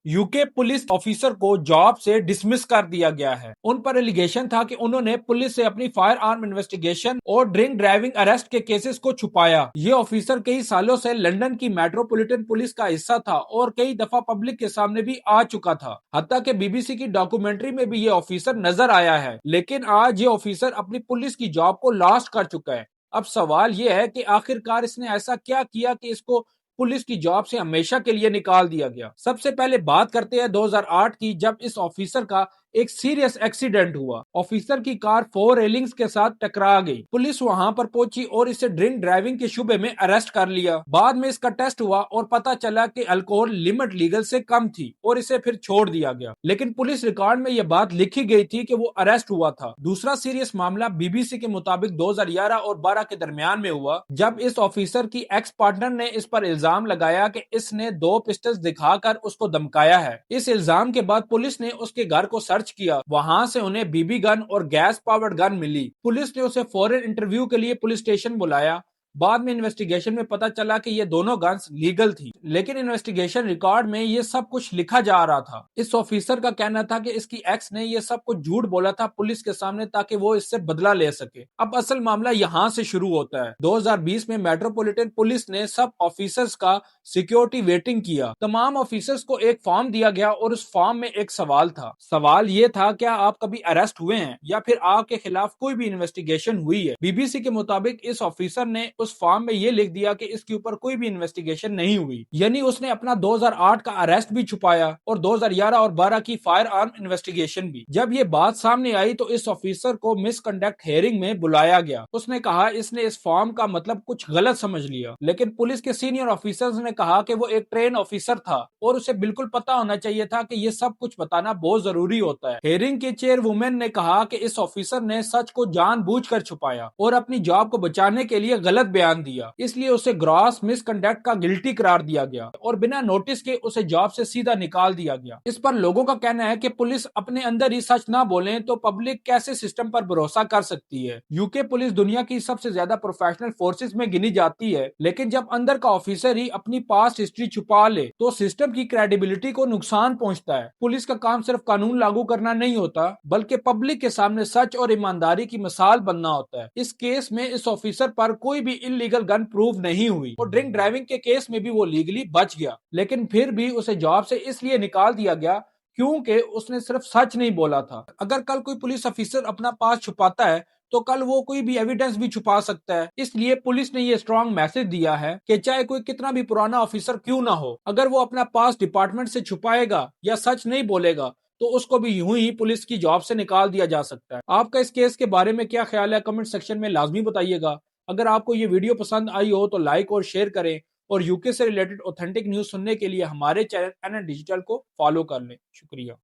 UK police officer को job से dismiss कर दिया गया है। उन पर एलिगेशन था कि उन्होंने पुलिस से अपनी फायर आर्म इन्वेस्टिगेशन और ड्रिंक ड्राइविंग अरेस्ट के केसेस को छुपाया। ये ऑफिसर कई सालों से लंदन की मेट्रोपॉलिटन पुलिस का हिस्सा था और कई दफा पब्लिक के सामने भी आ चुका था। हत्ता कि बीबीसी की डॉक्यूमेंट्री में भी ये ऑफिसर नजर आया है। लेकिन आज ये ऑफिसर अपनी पुलिस की जॉब को लॉस्ट कर चुका है। अब सवाल ये है कि आखिरकार इसने ऐसा क्या किया कि इसको पुलिस की जॉब से हमेशा के लिए निकाल दिया गया। सबसे पहले बात करते हैं 2008 की, जब इस ऑफिसर का एक सीरियस एक्सीडेंट हुआ। ऑफिसर की कार 4 रेलिंग्स के साथ टकरा गई। पुलिस वहां पर पहुंची और इसे ड्रिंक ड्राइविंग के शुबे में अरेस्ट कर लिया। बाद में इसका टेस्ट हुआ और पता चला कि अल्कोहल लिमिट लीगल से कम थी और इसे फिर छोड़ दिया गया। लेकिन पुलिस रिकॉर्ड में यह बात लिखी गई थी कि वो अरेस्ट हुआ था। दूसरा सीरियस मामला बीबीसी के मुताबिक 2011 और 12 के दरमियान में हुआ, जब इस ऑफिसर की एक्स पार्टनर ने इस पर इल्जाम लगाया कि इसने 2 पिस्टल्स दिखाकर उसको धमकाया है। इस इल्जाम के बाद पुलिस ने उसके घर को सर्च किया। वहां से उन्हें बीबी गन और गैस पावर्ड गन मिली। पुलिस ने उसे फौरन इंटरव्यू के लिए पुलिस स्टेशन बुलाया। बाद में इन्वेस्टिगेशन में पता चला कि ये दोनों गन्स लीगल थी, लेकिन इन्वेस्टिगेशन रिकॉर्ड में ये सब कुछ लिखा जा रहा था। इस ऑफिसर का कहना था कि इसकी एक्स ने ये सब कुछ झूठ बोला था पुलिस के सामने ताकि वो इससे बदला ले सके। अब असल मामला यहाँ से शुरू होता है। 2020 में मेट्रोपॉलिटन पुलिस ने सब ऑफिसर्स का सिक्योरिटी वेटिंग किया। तमाम ऑफिसर्स को एक फॉर्म दिया गया और उस फॉर्म में एक सवाल था। सवाल ये था, क्या आप कभी अरेस्ट हुए हैं या फिर आपके खिलाफ कोई भी इन्वेस्टिगेशन हुई है? बीबीसी के मुताबिक इस ऑफिसर ने उस फॉर्म में ये लिख दिया कि इसके ऊपर कोई भी इन्वेस्टिगेशन नहीं हुई। यानी उसने अपना 2008 का अरेस्ट भी छुपाया और 2011 और 12 की फायर आर्म इन्वेस्टिगेशन भी। जब ये बात सामने आई तो इस ऑफिसर को मिसकंडक्ट हेयरिंग में बुलाया गया। उसने कहा इसने इस फॉर्म का मतलब कुछ गलत समझ लिया। लेकिन पुलिस के सीनियर ऑफिसर्स ने कहा कि वो एक ट्रेन ऑफिसर था और उसे बिल्कुल पता होना चाहिए था कि ये सब कुछ बताना बहुत जरूरी होता है। हेयरिंग के चेयरवुमेन ने कहा कि इस ऑफिसर ने सच को जानबूझकर छुपाया और अपनी जॉब को बचाने के लिए गलत बयान दिया, इसलिए उसे ग्रॉस मिसकंडक्ट का गिल्टी करार दिया गया और बिना नोटिस के उसे जॉब से सीधा निकाल दिया गया। इस पर लोगों का कहना है कि पुलिस अपने अंदर ही सच ना बोले तो पब्लिक कैसे सिस्टम पर भरोसा कर सकती है। यूके पुलिस दुनिया की सबसे ज्यादा प्रोफेशनल फोर्सेस में गिनी जाती है, लेकिन जब अंदर का ऑफिसर ही अपनी पास्ट हिस्ट्री छुपा ले तो सिस्टम की क्रेडिबिलिटी को नुकसान पहुंचता है। पुलिस का काम सिर्फ कानून लागू करना नहीं होता, बल्कि पब्लिक के सामने सच और ईमानदारी की मिसाल बनना होता है। इस केस में इस ऑफिसर पर कोई भी इलीगल गन प्रूव नहीं हुई और ड्रिंक ड्राइविंग के केस में भी वो लीगली बच गया, लेकिन फिर भी उसे जॉब से इसलिए निकाल दिया गया क्योंकि उसने सिर्फ सच नहीं बोला था। अगर कल कोई पुलिस ऑफिसर अपना पास छुपाता है तो कल वो कोई भी एविडेंस भी छुपा सकता है। इसलिए पुलिस ने ये स्ट्रॉन्ग मैसेज दिया है कि चाहे कोई कितना भी पुराना ऑफिसर क्यों ना हो, अगर वो अपना पास डिपार्टमेंट से छुपाएगा या सच नहीं बोलेगा तो उसको भी यूं ही पुलिस की जॉब से निकाल दिया जा सकता है। आपका इस केस के बारे में क्या ख्याल है? कमेंट सेक्शन में लाजमी बताइएगा। अगर आपको ये वीडियो पसंद आई हो तो लाइक और शेयर करें और यूके से रिलेटेड ऑथेंटिक न्यूज सुनने के लिए हमारे चैनल एनएन डिजिटल को फॉलो कर लें। शुक्रिया।